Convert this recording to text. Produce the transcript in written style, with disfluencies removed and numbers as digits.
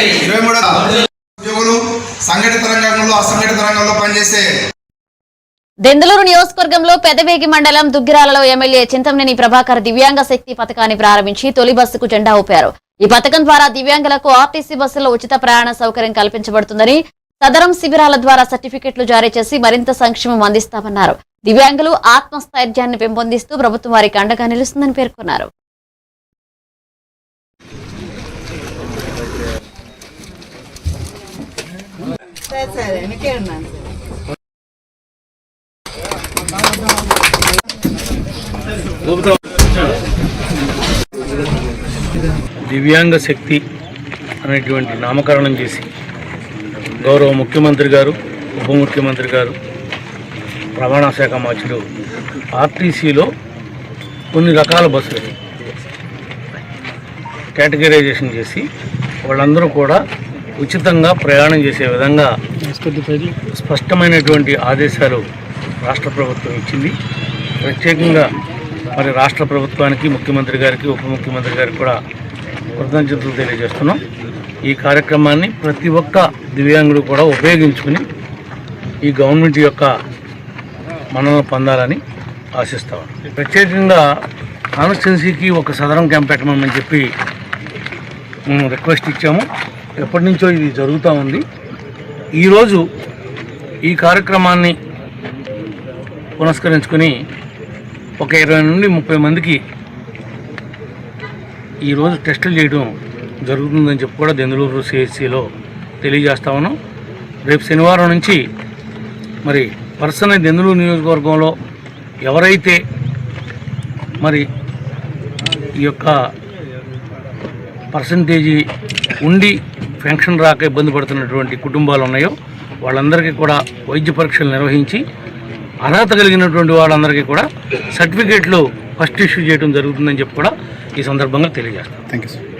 23 ఉద్యోగులు సంఘటిత రంగంలో అసంఘటిత రంగంలో పనిచేసే దెందులూరు నియోజకవర్గంలో పెదవేగి మండలం దుగ్గిరాలలో ఎమ్మెల్యే చింతమనేని ప్రభాకర్ దివ్యాంగ శక్తి పథకాన్ని ప్రారంభించి తొలి బస్సుకు జెండా ఊపారు. ఈ పథకం ద్వారా దివ్యాంగులకు ఆర్టీసీ బస్సులో ఉచిత ప్రయాణ సౌకర్యం కల్పించబడుతుందని, సదరం శిబిరాల ద్వారా సర్టిఫికెట్లు జారీ చేసి మరింత సంక్షేమం అందిస్తామన్నారు. దివ్యాంగులు ఆత్మస్థైర్యాన్ని పెంపొందిస్తూ ప్రభుత్వం వారికి అండగా నిలుస్తుందని పేర్కొన్నారు. దివ్యాంగ శక్తి అనేటువంటి నామకరణం చేసి గౌరవ ముఖ్యమంత్రి గారు, ఉప ముఖ్యమంత్రి గారు, రవాణా శాఖ మంత్రులు ఆర్టీసీలో కొన్ని రకాల బస్సులు కేటగిరైజేషన్ చేసి వాళ్ళందరూ కూడా ఉచితంగా ప్రయాణం చేసే విధంగా స్పష్టమైనటువంటి ఆదేశాలు రాష్ట్ర ప్రభుత్వం ఇచ్చింది. ప్రత్యేకంగా మరి రాష్ట్ర ప్రభుత్వానికి, ముఖ్యమంత్రి గారికి, ఉప ముఖ్యమంత్రి గారికి కూడా కృతజ్ఞతలు తెలియజేస్తున్నాం. ఈ కార్యక్రమాన్ని ప్రతి ఒక్క దివ్యాంగుడు కూడా ఉపయోగించుకుని ఈ గవర్నమెంట్ యొక్క మన్నన పొందాలని ఆశిస్తాం. ప్రత్యేకంగా కాన్స్టిట్యున్సీకి ఒక సదరం క్యాంప్ పెట్టమని చెప్పి మేము రిక్వెస్ట్ ఇచ్చాము. ఎప్పటి నుంచో ఇది జరుగుతూ ఉంది. ఈరోజు ఈ కార్యక్రమాన్ని పురస్కరించుకొని ఒక 20 నుండి 30 మందికి ఈరోజు టెస్టులు చేయడం జరుగుతుందని చెప్పి కూడా దెందులూరు సిహెచ్సిలో తెలియజేస్తా ఉన్నాం. రేపు శనివారం నుంచి మరి పర్సన్ దెందులూరు నియోజకవర్గంలో ఎవరైతే మరి ఈ యొక్క పర్సంటేజీ ఉండి పెన్షన్ రాక ఇబ్బంది పడుతున్నటువంటి కుటుంబాలు ఉన్నాయో వాళ్ళందరికీ కూడా వైద్య పరీక్షలు నిర్వహించి అర్హత కలిగినటువంటి వాళ్ళందరికీ కూడా సర్టిఫికేట్లు ఫస్ట్ ఇష్యూ చేయడం జరుగుతుందని చెప్పి కూడా ఈ సందర్భంగా తెలియజేస్తాం. Thank you sir.